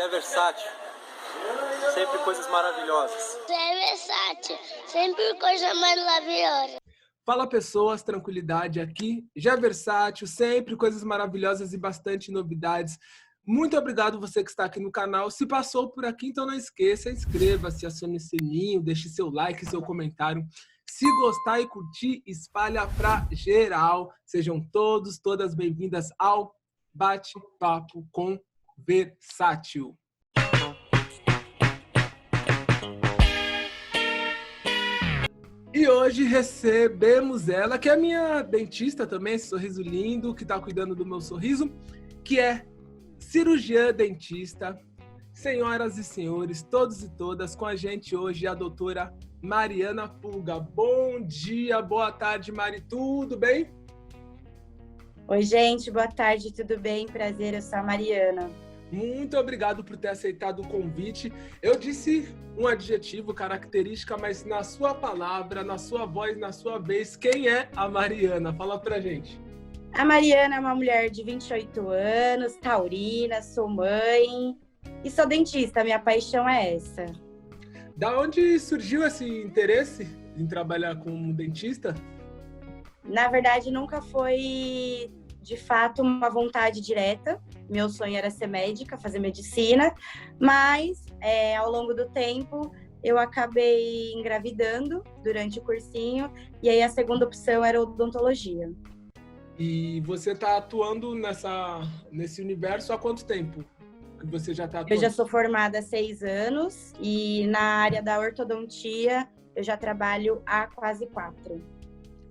Zé Versátil, sempre coisas maravilhosas. Zé Versátil, sempre coisa maravilhosa. Fala pessoas, tranquilidade aqui. Já Versátil, sempre coisas maravilhosas e bastante novidades. Muito obrigado você que está aqui no canal. Se passou por aqui, então não esqueça, inscreva-se, acione o sininho, deixe seu like, seu comentário. Se gostar e curtir, espalha pra geral. Sejam todas bem-vindas ao Bate-Papo com Versátil. E hoje recebemos ela, que é minha dentista também, esse sorriso lindo, que está cuidando do meu sorriso, que é cirurgiã dentista. Senhoras e senhores, todos e todas, com a gente hoje a doutora Mariana Pulga. Bom dia, boa tarde, Mari, tudo bem? Oi, gente, boa tarde, tudo bem? Prazer, eu sou a Mariana. Muito obrigado por ter aceitado o convite. Eu disse um adjetivo, característica, mas na sua palavra, na sua voz, na sua vez, quem é a Mariana? Fala pra gente. A Mariana é uma mulher de 28 anos, taurina, sou mãe e sou dentista, minha paixão é essa. Da onde surgiu esse interesse em trabalhar como dentista? Na verdade, nunca foi, de fato, uma vontade direta. Meu sonho era ser médica, fazer medicina, mas ao longo do tempo eu acabei engravidando durante o cursinho e aí a segunda opção era odontologia. E você está atuando nesse universo há quanto tempo que você já está atuando? Eu já sou formada há 6 anos e na área da ortodontia eu já trabalho há quase 4.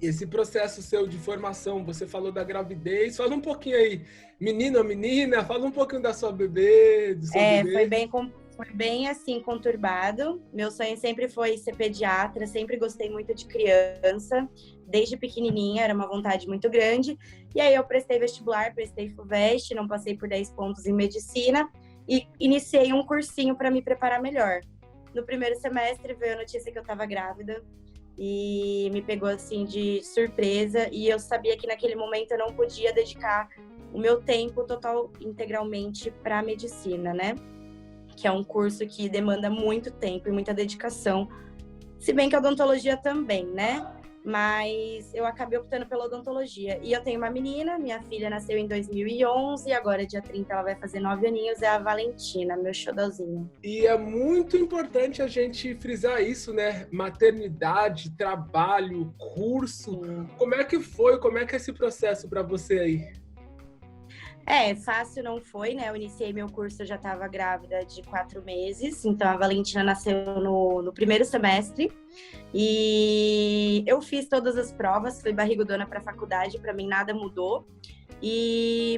Esse processo seu de formação, você falou da gravidez, fala um pouquinho aí, menino ou menina, fala um pouquinho da sua bebê, do seu bebê. Foi bem assim, conturbado. Meu sonho sempre foi ser pediatra, sempre gostei muito de criança, desde pequenininha, era uma vontade muito grande. E aí eu prestei vestibular, prestei FUVEST, não passei por 10 pontos em medicina e iniciei um cursinho para me preparar melhor. No primeiro semestre veio a notícia que eu estava grávida e me pegou assim de surpresa e eu sabia que naquele momento eu não podia dedicar o meu tempo integralmente para a medicina, né? Que é um curso que demanda muito tempo e muita dedicação, se bem que a odontologia também, né? Mas eu acabei optando pela odontologia. E eu tenho uma menina, minha filha nasceu em 2011, agora dia 30 ela vai fazer 9 aninhos, é a Valentina, meu xodózinho. E é muito importante a gente frisar isso, né? Maternidade, trabalho, curso. Como é que foi? Como é que é esse processo para você aí? Fácil não foi, né? Eu iniciei meu curso, eu já estava grávida de 4 meses, então a Valentina nasceu no primeiro semestre e eu fiz todas as provas, fui barrigudona para a faculdade, para mim nada mudou,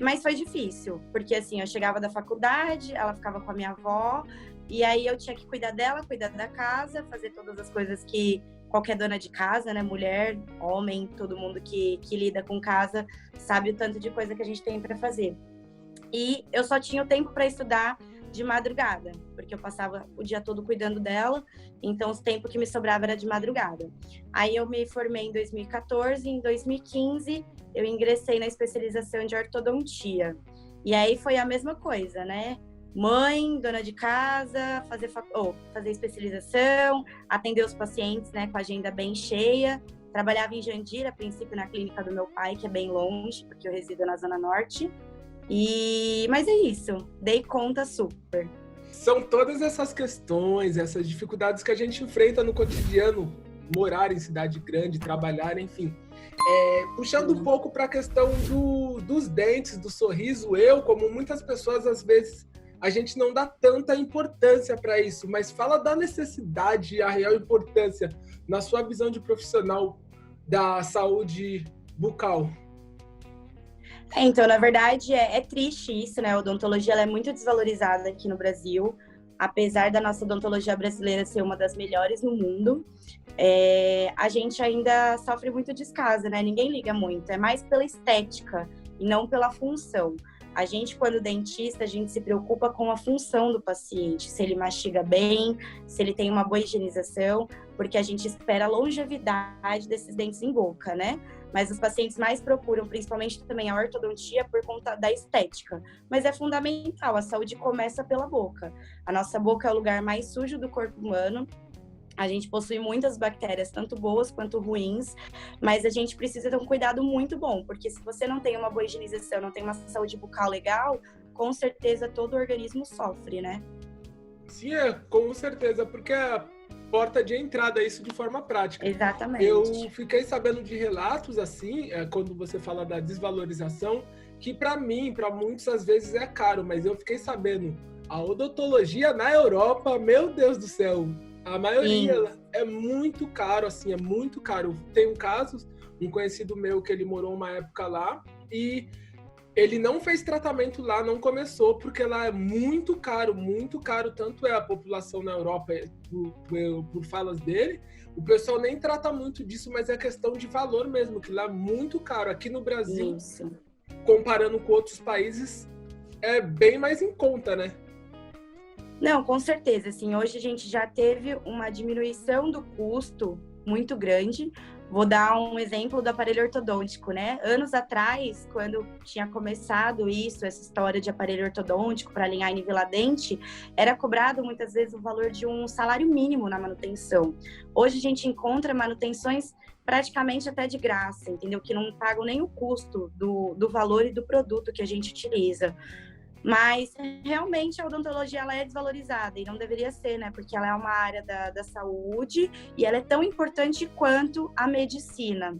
mas foi difícil, porque assim, eu chegava da faculdade, ela ficava com a minha avó e aí eu tinha que cuidar dela, cuidar da casa, fazer todas as coisas que qualquer dona de casa, né, mulher, homem, todo mundo que lida com casa sabe o tanto de coisa que a gente tem para fazer. E eu só tinha o tempo para estudar de madrugada, porque eu passava o dia todo cuidando dela, então o tempo que me sobrava era de madrugada. Aí eu me formei em 2014, em 2015 eu ingressei na especialização de ortodontia. E aí foi a mesma coisa, né? Mãe, dona de casa, fazer especialização, atender os pacientes, né, com a agenda bem cheia. Trabalhava em Jandira, a princípio na clínica do meu pai, que é bem longe, porque eu resido na Zona Norte. Mas é isso, dei conta super. São todas essas questões, essas dificuldades que a gente enfrenta no cotidiano, morar em cidade grande, trabalhar, enfim. Puxando um pouco para a questão dos dentes, do sorriso, como muitas pessoas, às vezes, a gente não dá tanta importância para isso, mas fala da necessidade e a real importância na sua visão de profissional da saúde bucal. Então, na verdade, é triste isso, né? A odontologia ela é muito desvalorizada aqui no Brasil, apesar da nossa odontologia brasileira ser uma das melhores no mundo. A gente ainda sofre muito descaso, né? Ninguém liga muito, é mais pela estética e não pela função. A gente, quando dentista, a gente se preocupa com a função do paciente, se ele mastiga bem, se ele tem uma boa higienização, porque a gente espera a longevidade desses dentes em boca, né? Mas os pacientes mais procuram, principalmente também a ortodontia, por conta da estética. Mas é fundamental, a saúde começa pela boca. A nossa boca é o lugar mais sujo do corpo humano. A gente possui muitas bactérias, tanto boas quanto ruins, mas a gente precisa ter um cuidado muito bom, porque se você não tem uma boa higienização, não tem uma saúde bucal legal, com certeza todo o organismo sofre, né? Sim, com certeza, porque a porta de entrada é isso de forma prática. Exatamente. Eu fiquei sabendo de relatos assim, quando você fala da desvalorização, que para mim, para muitos às vezes é caro, mas eu fiquei sabendo, a odontologia na Europa, meu Deus do céu, a maioria é muito caro, assim, é muito caro. Tem um conhecido meu que ele morou uma época lá e ele não fez tratamento lá, não começou, porque lá é muito caro, tanto é a população na Europa, por falas dele, o pessoal nem trata muito disso, mas é questão de valor mesmo, que lá é muito caro. Aqui no Brasil, comparando com outros países, é bem mais em conta, né? Não, com certeza, assim, hoje a gente já teve uma diminuição do custo muito grande. Vou dar um exemplo do aparelho ortodôntico, né? Anos atrás, quando tinha começado essa história de aparelho ortodôntico para alinhar e nivelar dente, era cobrado muitas vezes o valor de um salário mínimo na manutenção. Hoje a gente encontra manutenções praticamente até de graça, entendeu? Que não pagam nem o custo do valor e do produto que a gente utiliza. Mas, realmente, a odontologia ela é desvalorizada e não deveria ser, né? Porque ela é uma área da saúde e ela é tão importante quanto a medicina,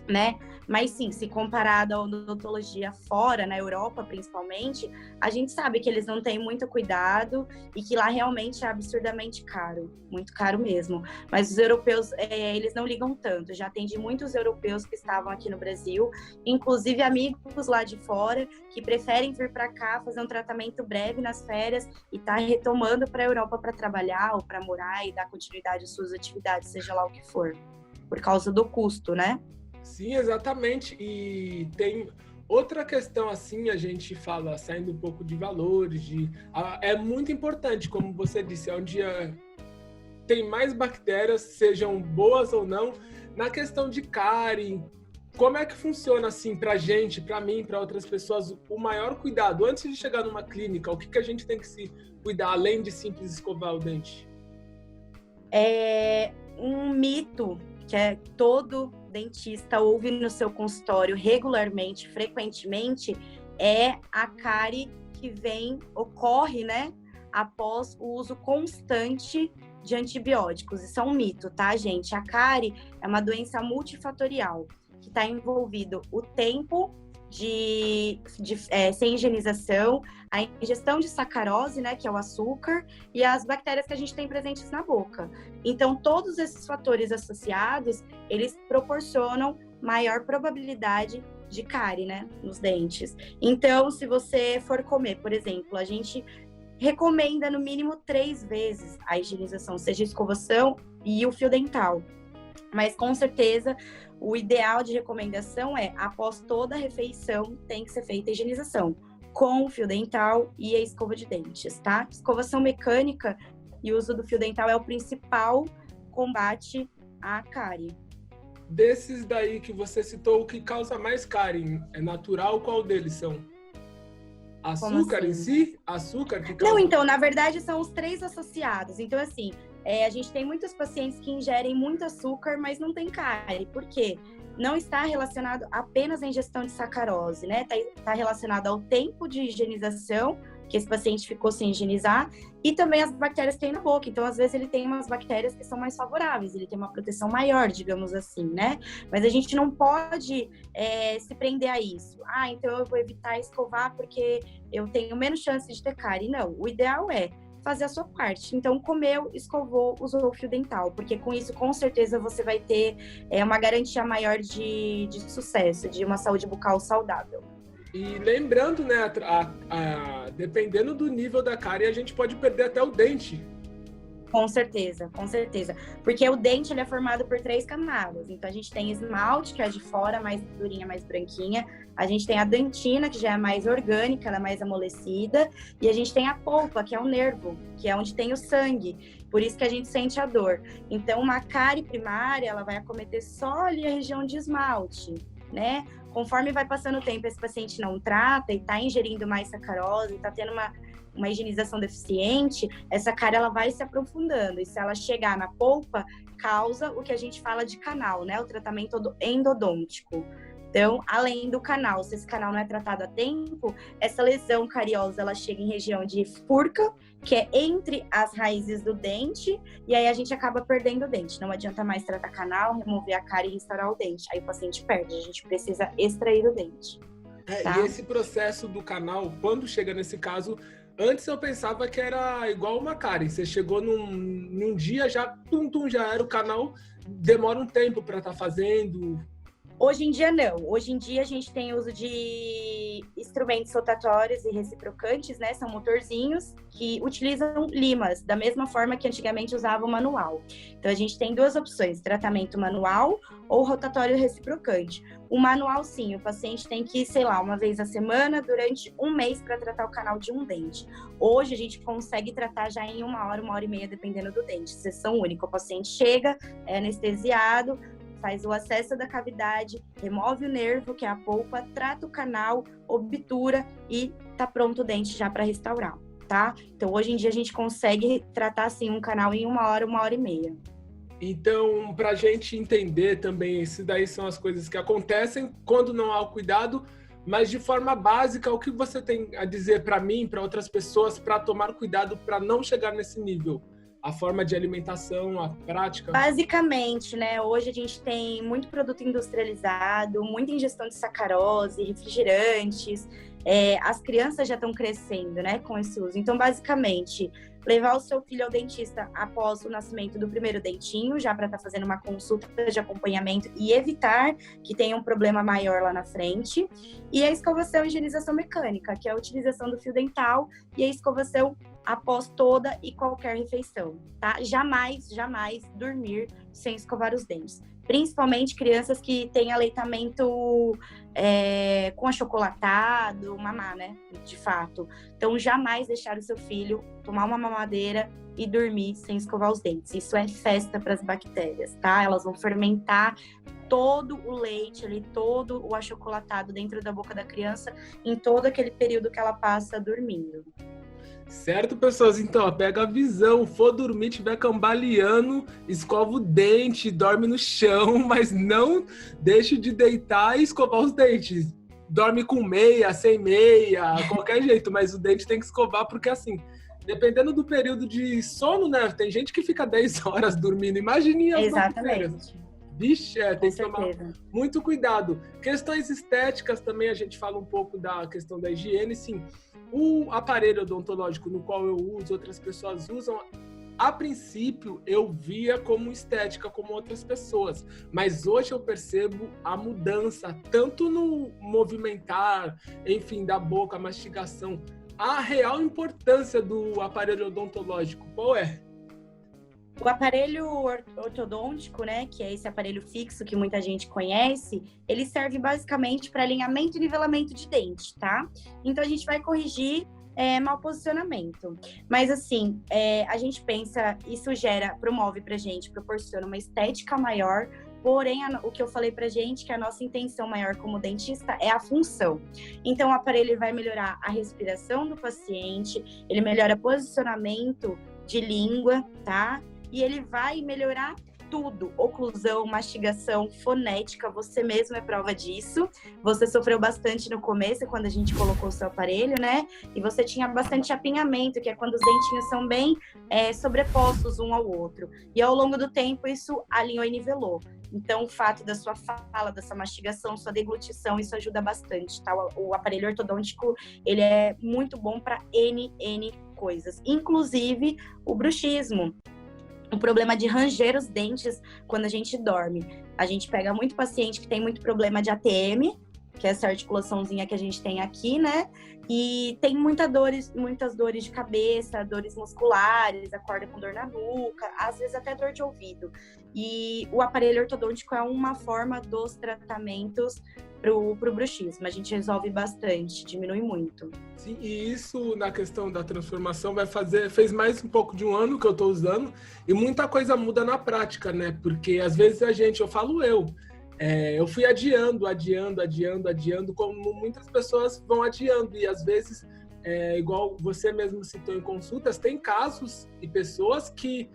né? Mas sim, se comparado à odontologia fora, na Europa principalmente, a gente sabe que eles não têm muito cuidado e que lá realmente é absurdamente caro, muito caro mesmo. Mas os europeus, eles não ligam tanto. Já atendi muitos europeus que estavam aqui no Brasil, inclusive amigos lá de fora, que preferem vir para cá fazer um tratamento breve nas férias e tá retomando para a Europa para trabalhar ou para morar e dar continuidade às suas atividades, seja lá o que for, por causa do custo, né? Sim, exatamente. E tem outra questão, assim, a gente fala, saindo um pouco de valores, é muito importante, como você disse, onde tem mais bactérias, sejam boas ou não, na questão de cárie. Como é que funciona, assim, pra gente, pra mim, pra outras pessoas, o maior cuidado? Antes de chegar numa clínica, o que a gente tem que se cuidar, além de simples escovar o dente? É um mito que todo dentista ouve no seu consultório regularmente, frequentemente, é a cárie que ocorre, né, após o uso constante de antibióticos. Isso é um mito, tá, gente? A cárie é uma doença multifatorial, que está envolvido o tempo sem higienização, a ingestão de sacarose, né, que é o açúcar, e as bactérias que a gente tem presentes na boca. Então, todos esses fatores associados, eles proporcionam maior probabilidade de cárie, né, nos dentes. Então, se você for comer, por exemplo, a gente recomenda no mínimo 3 vezes a higienização, seja a escovação e o fio dental. Mas, com certeza, o ideal de recomendação é, após toda a refeição, tem que ser feita a higienização, com o fio dental e a escova de dentes, tá? Escovação mecânica e uso do fio dental é o principal combate à cárie. Desses daí que você citou, o que causa mais cárie? É natural? Qual deles são? Açúcar assim? Em si? Açúcar que causa... Não, então, na verdade, são os 3 associados. Então, assim, a gente tem muitos pacientes que ingerem muito açúcar, mas não tem cárie. Por quê? Não está relacionado apenas à ingestão de sacarose, né? Está relacionado ao tempo de higienização, que esse paciente ficou sem higienizar, e também as bactérias que tem na boca. Então, às vezes, ele tem umas bactérias que são mais favoráveis, ele tem uma proteção maior, digamos assim, né? Mas a gente não pode se prender a isso. Ah, então eu vou evitar escovar porque eu tenho menos chance de ter cárie. Não, o ideal é fazer a sua parte. Então, comeu, escovou, usou o fio dental, porque com isso, com certeza, você vai ter uma garantia maior de sucesso, de uma saúde bucal saudável. E lembrando, né, dependendo do nível da cárie, a gente pode perder até o dente. Com certeza, com certeza. Porque o dente ele é formado por 3 camadas. Então a gente tem esmalte, que é a de fora, mais durinha, mais branquinha. A gente tem a dentina, que já é mais orgânica, ela é mais amolecida. E a gente tem a polpa, que é o nervo, que é onde tem o sangue. Por isso que a gente sente a dor. Então uma cárie primária, ela vai acometer só ali a região de esmalte, né? Conforme vai passando o tempo, esse paciente não trata e tá ingerindo mais sacarose, tá tendo uma higienização deficiente, essa cárie ela vai se aprofundando. E se ela chegar na polpa, causa o que a gente fala de canal, né? O tratamento endodôntico. Então, além do canal, se esse canal não é tratado a tempo, essa lesão cariosa, ela chega em região de furca, que é entre as raízes do dente, e aí a gente acaba perdendo o dente. Não adianta mais tratar canal, remover a cárie e restaurar o dente. Aí o paciente perde, a gente precisa extrair o dente. Tá? E esse processo do canal, quando chega nesse caso, antes eu pensava que era igual uma cárie. Você chegou num dia, já já era o canal, demora um tempo para estar fazendo. Hoje em dia, não. Hoje em dia, a gente tem uso de instrumentos rotatórios e reciprocantes, né? São motorzinhos que utilizam limas, da mesma forma que antigamente usava o manual. Então, a gente tem 2 opções, tratamento manual ou rotatório reciprocante. O manual, sim, o paciente tem que ir, sei lá, uma vez a semana, durante um mês, para tratar o canal de um dente. Hoje, a gente consegue tratar já em 1 hora, 1h30, dependendo do dente. Sessão única. O paciente chega, é anestesiado, faz o acesso da cavidade, remove o nervo, que é a polpa, trata o canal, obtura e tá pronto o dente já para restaurar, tá? Então, hoje em dia, a gente consegue tratar, assim, um canal em 1 hora, 1h30. Então, para a gente entender também, isso daí são as coisas que acontecem quando não há o cuidado, mas de forma básica, o que você tem a dizer para mim, para outras pessoas, para tomar cuidado para não chegar nesse nível? A forma de alimentação, a prática? Basicamente, né? Hoje a gente tem muito produto industrializado, muita ingestão de sacarose, refrigerantes. As crianças já estão crescendo, né, com esse uso. Então, basicamente, levar o seu filho ao dentista após o nascimento do primeiro dentinho, já para estar fazendo uma consulta de acompanhamento e evitar que tenha um problema maior lá na frente. E a escovação e higienização mecânica, que é a utilização do fio dental e a escovação após toda e qualquer refeição, tá? Jamais dormir sem escovar os dentes. Principalmente crianças que têm aleitamento com achocolatado, mamar, né? De fato. Então, jamais deixar o seu filho tomar uma mamadeira e dormir sem escovar os dentes. Isso é festa para as bactérias, tá? Elas vão fermentar todo o leite ali, todo o achocolatado dentro da boca da criança em todo aquele período que ela passa dormindo. Certo, pessoas? Então, ó, pega a visão. For dormir, tiver cambaleando, escova o dente, dorme no chão, mas não deixe de deitar e escovar os dentes. Dorme com meia, sem meia, qualquer jeito, mas o dente tem que escovar, porque assim, dependendo do período de sono, né? Tem gente que fica 10 horas dormindo. Imagine as bactérias. Vixe, tem que tomar muito cuidado. Questões estéticas também, a gente fala um pouco da questão da higiene, sim. O aparelho odontológico no qual eu uso, outras pessoas usam, a princípio eu via como estética, como outras pessoas, mas hoje eu percebo a mudança, tanto no movimentar, enfim, da boca, a mastigação, a real importância do aparelho odontológico, qual é? O aparelho ortodôntico, né, que é esse aparelho fixo que muita gente conhece, ele serve basicamente para alinhamento e nivelamento de dente, tá? Então, a gente vai corrigir mau posicionamento. Mas, assim, a gente pensa, isso promove pra gente, proporciona uma estética maior, porém, o que eu falei pra gente, que a nossa intenção maior como dentista é a função. Então, o aparelho vai melhorar a respiração do paciente, ele melhora posicionamento de língua, tá? E ele vai melhorar tudo, oclusão, mastigação, fonética, você mesmo é prova disso. Você sofreu bastante no começo, quando a gente colocou o seu aparelho, né? E você tinha bastante apinhamento, que é quando os dentinhos são bem sobrepostos um ao outro. E ao longo do tempo, isso alinhou e nivelou. Então, o fato da sua fala, da sua mastigação, sua deglutição, isso ajuda bastante, tá? O aparelho ortodôntico, ele é muito bom para N coisas, inclusive o bruxismo. O problema de ranger os dentes quando a gente dorme. A gente pega muito paciente que tem muito problema de ATM, que é essa articulaçãozinha que a gente tem aqui, né? E tem muitas dores de cabeça, dores musculares, acorda com dor na nuca, às vezes até dor de ouvido. E o aparelho ortodôntico é uma forma dos tratamentos pro bruxismo. A gente resolve bastante, diminui muito. Sim, e isso na questão da transformação fez mais um pouco de um ano que eu estou usando e muita coisa muda na prática, né? Porque às vezes eu fui adiando, como muitas pessoas vão adiando e às vezes, igual você mesmo citou em consultas, tem casos e pessoas que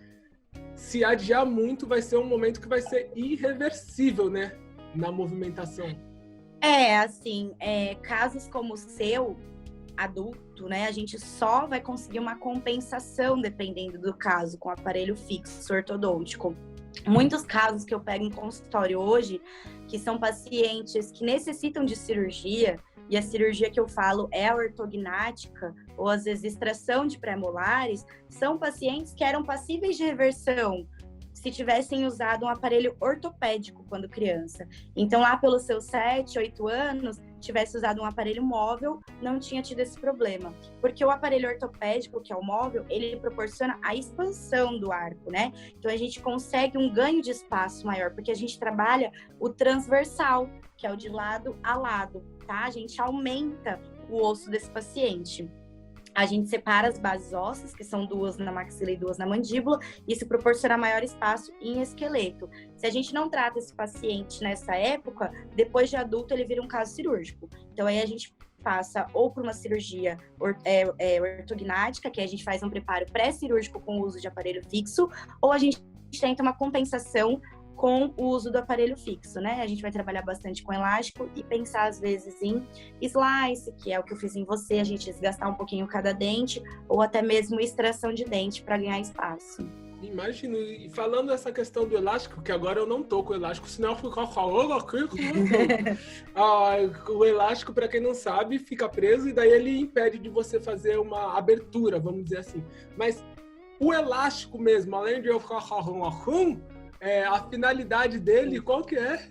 se adiar muito vai ser um momento que vai ser irreversível, né? Na movimentação. Casos como o seu, adulto, né, a gente só vai conseguir uma compensação dependendo do caso com aparelho fixo ortodôntico. Muitos casos que eu pego em consultório hoje, que são pacientes que necessitam de cirurgia, e a cirurgia que eu falo é a ortognática, ou às vezes extração de pré-molares, são pacientes que eram passíveis de reversão se tivessem usado um aparelho ortopédico quando criança. Então, lá pelos seus 7, 8 anos, tivesse usado um aparelho móvel, não tinha tido esse problema. Porque o aparelho ortopédico, que é o móvel, ele proporciona a expansão do arco, né? Então, a gente consegue um ganho de espaço maior, porque a gente trabalha o transversal, que é o de lado a lado, tá? A gente aumenta o osso desse paciente. A gente separa as bases ósseas, que são 2 na maxila e 2 na mandíbula, e isso proporciona maior espaço em esqueleto. Se a gente não trata esse paciente nessa época, depois de adulto ele vira um caso cirúrgico. Então aí a gente passa ou por uma cirurgia ortognática, que a gente faz um preparo pré-cirúrgico com o uso de aparelho fixo, ou a gente tenta uma compensação com o uso do aparelho fixo, né? A gente vai trabalhar bastante com elástico e pensar, às vezes, em slice, que é o que eu fiz em você, a gente desgastar um pouquinho cada dente, ou até mesmo extração de dente para ganhar espaço. Imagino, e falando essa questão do elástico, que agora eu não tô com o elástico, senão eu fico falando aqui. O elástico, para quem não sabe, fica preso e daí ele impede de você fazer uma abertura, vamos dizer assim. Mas o elástico mesmo, além de eu ficar a finalidade dele, qual que é?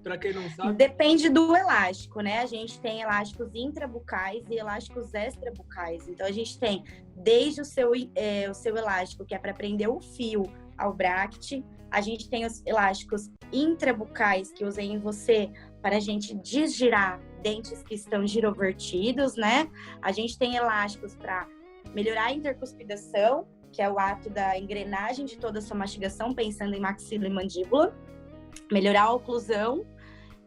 Para quem não sabe. Depende do elástico, né? A gente tem elásticos intrabucais e elásticos extrabucais. Então, a gente tem desde o seu elástico, que é para prender o fio ao bract. A gente tem os elásticos intrabucais, que usei em você para a gente desgirar dentes que estão girovertidos, né? A gente tem elásticos para melhorar a intercuspidação, que é o ato da engrenagem de toda a sua mastigação, pensando em maxila e mandíbula, melhorar a oclusão.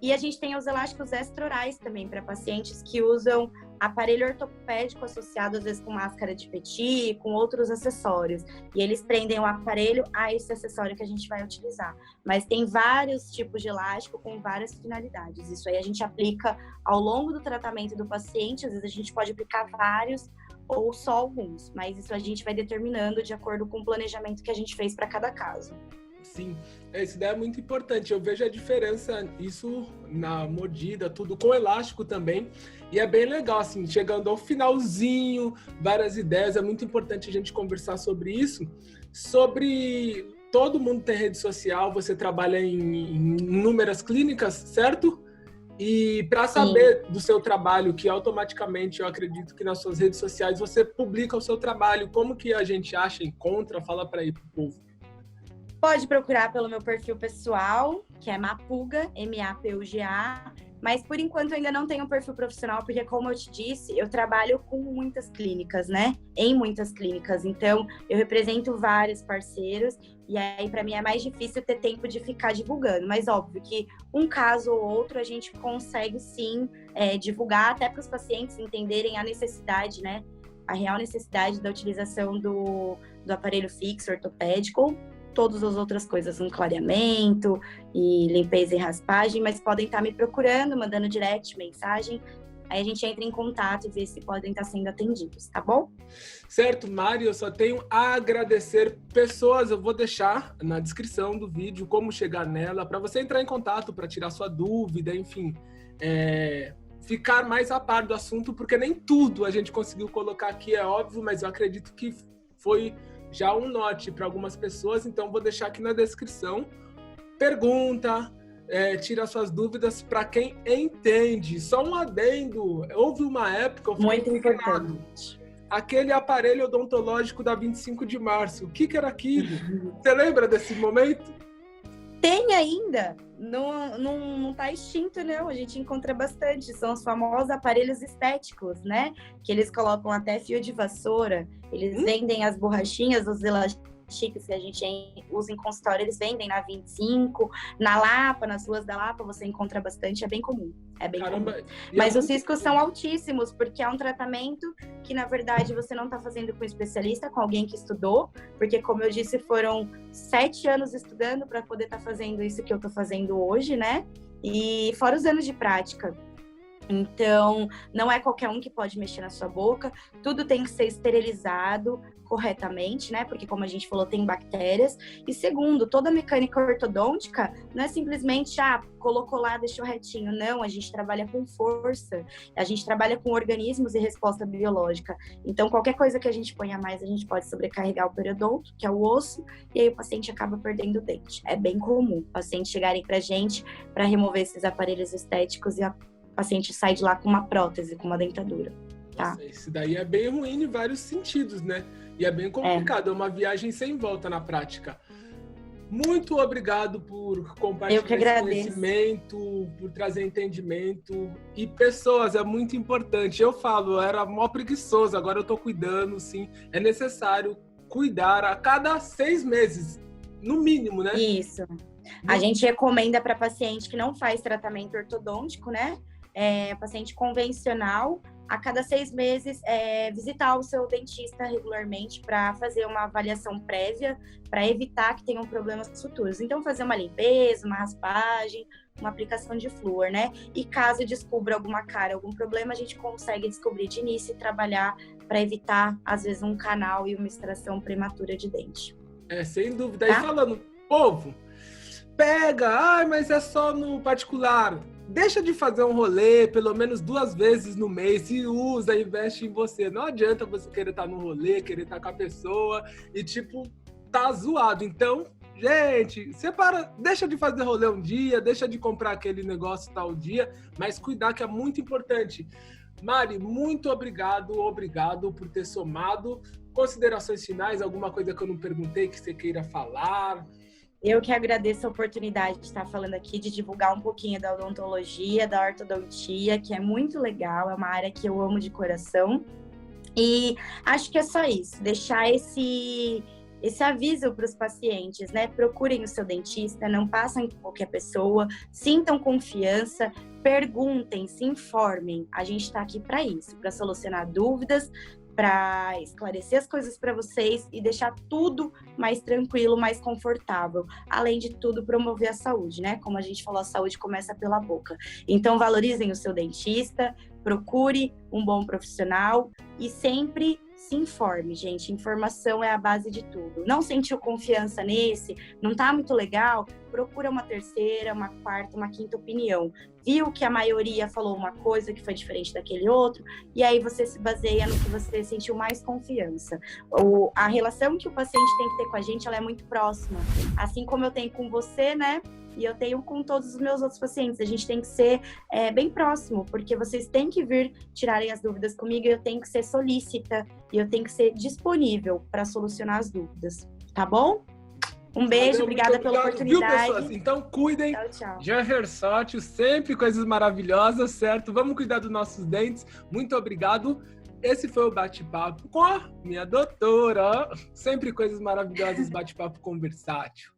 E a gente tem os elásticos extraorais também, para pacientes que usam aparelho ortopédico associado, às vezes, com máscara de petit, com outros acessórios. E eles prendem o aparelho a esse acessório que a gente vai utilizar. Mas tem vários tipos de elástico com várias finalidades. Isso aí a gente aplica ao longo do tratamento do paciente. Às vezes a gente pode aplicar vários ou só alguns, mas isso a gente vai determinando de acordo com o planejamento que a gente fez para cada caso. Sim, essa ideia é muito importante. Eu vejo a diferença, isso na mordida, tudo com elástico também. E é bem legal, assim, chegando ao finalzinho, várias ideias. É muito importante a gente conversar sobre isso. Sobre todo mundo tem rede social, você trabalha em inúmeras clínicas, certo? E para saber do seu trabalho, que automaticamente eu acredito que nas suas redes sociais você publica o seu trabalho, como que a gente acha, encontra, fala para aí pro povo. Pode procurar pelo meu perfil pessoal, que é Mapuga, M-A-P-U-G-A, mas por enquanto eu ainda não tenho um perfil profissional, porque como eu te disse, eu trabalho com muitas clínicas, né? Em muitas clínicas, então eu represento vários parceiros, e aí para mim é mais difícil ter tempo de ficar divulgando, mas óbvio que um caso ou outro a gente consegue sim divulgar, até para os pacientes entenderem a necessidade, né? A real necessidade da utilização do aparelho fixo ortopédico. Todas as outras coisas, um clareamento e limpeza e raspagem, mas podem estar me procurando, mandando direct, mensagem, aí a gente entra em contato e vê se podem estar sendo atendidos, tá bom? Certo, Mari, eu só tenho a agradecer pessoas, eu vou deixar na descrição do vídeo como chegar nela, para você entrar em contato, para tirar sua dúvida, enfim, ficar mais a par do assunto, porque nem tudo a gente conseguiu colocar aqui, é óbvio, mas eu acredito que foi já um norte para algumas pessoas, então vou deixar aqui na descrição. Pergunta, tira suas dúvidas para quem entende. Só um adendo, houve uma época... Eu Muito fiquei intrigado. importante. Aquele aparelho odontológico da 25 de março, o que era aquilo? Você lembra desse momento? Tem ainda, não tá extinto, não. A gente encontra bastante. São os famosos aparelhos estéticos, né? Que eles colocam até fio de vassoura. Eles vendem as borrachinhas, os elastiques que a gente usa em consultório, eles vendem na 25, na Lapa, nas ruas da Lapa, você encontra bastante, é bem comum. É bem comum. Mas os riscos são altíssimos, porque é um tratamento que, na verdade, você não está fazendo com um especialista, com alguém que estudou, porque, como eu disse, foram 7 anos estudando para poder estar fazendo isso que eu estou fazendo hoje, né? E fora os anos de prática. Então, não é qualquer um que pode mexer na sua boca, tudo tem que ser esterilizado corretamente, né? Porque, como a gente falou, tem bactérias. E segundo, toda a mecânica ortodôntica não é simplesmente, colocou lá, deixou retinho. Não, a gente trabalha com força, a gente trabalha com organismos e resposta biológica. Então, qualquer coisa que a gente ponha a mais, a gente pode sobrecarregar o periodonto, que é o osso, e aí o paciente acaba perdendo o dente. É bem comum pacientes chegarem pra gente para remover esses aparelhos estéticos e o paciente sai de lá com uma prótese, com uma dentadura, tá? Isso daí é bem ruim em vários sentidos, né? E é bem complicado, é uma viagem sem volta na prática. Muito obrigado por compartilhar esse conhecimento, por trazer entendimento. E pessoas, é muito importante. Eu falo, eu era mó preguiçoso, agora eu tô cuidando, sim. É necessário cuidar a cada 6 meses, no mínimo, né? Isso. A gente recomenda para paciente que não faz tratamento ortodôntico, né? Paciente convencional, a cada 6 meses, visitar o seu dentista regularmente para fazer uma avaliação prévia, para evitar que tenham problemas futuros. Então, fazer uma limpeza, uma raspagem, uma aplicação de flúor, né? E caso descubra alguma cárie, algum problema, a gente consegue descobrir de início e trabalhar para evitar, às vezes, um canal e uma extração prematura de dente. Sem dúvida. Tá? E falando, povo, pega, mas é só no particular. Deixa de fazer um rolê pelo menos 2 vezes no mês e usa, investe em você. Não adianta você querer estar no rolê, querer estar com a pessoa e, tá zoado. Então, gente, separa, deixa de fazer rolê um dia, deixa de comprar aquele negócio tal dia, mas cuidar que é muito importante. Mari, muito obrigado por ter somado. Considerações finais, alguma coisa que eu não perguntei que você queira falar? Eu que agradeço a oportunidade de estar falando aqui, de divulgar um pouquinho da odontologia, da ortodontia, que é muito legal, é uma área que eu amo de coração. E acho que é só isso, deixar esse aviso para os pacientes, né? Procurem o seu dentista, não passem com qualquer pessoa, sintam confiança, perguntem, se informem. A gente está aqui para isso, para solucionar dúvidas, para esclarecer as coisas para vocês e deixar tudo mais tranquilo, mais confortável. Além de tudo, promover a saúde, né? Como a gente falou, a saúde começa pela boca. Então, valorizem o seu dentista, procure um bom profissional e sempre se informe, gente. Informação é a base de tudo. Não sentiu confiança nesse, não tá muito legal, procura uma terceira, uma quarta, uma quinta opinião. Viu que a maioria falou uma coisa que foi diferente daquele outro, e aí você se baseia no que você sentiu mais confiança. A relação que o paciente tem que ter com a gente, ela é muito próxima. Assim como eu tenho com você, né? E eu tenho com todos os meus outros pacientes. A gente tem que ser bem próximo, porque vocês têm que vir tirarem as dúvidas comigo e eu tenho que ser solícita e eu tenho que ser disponível para solucionar as dúvidas. Tá bom? Um beijo, obrigada pela oportunidade. Viu, pessoas? Então, cuidem. Tchau, tchau. Jean Versotti, sempre coisas maravilhosas, certo? Vamos cuidar dos nossos dentes. Muito obrigado. Esse foi o bate-papo com a minha doutora. Sempre coisas maravilhosas, bate-papo com Versátil.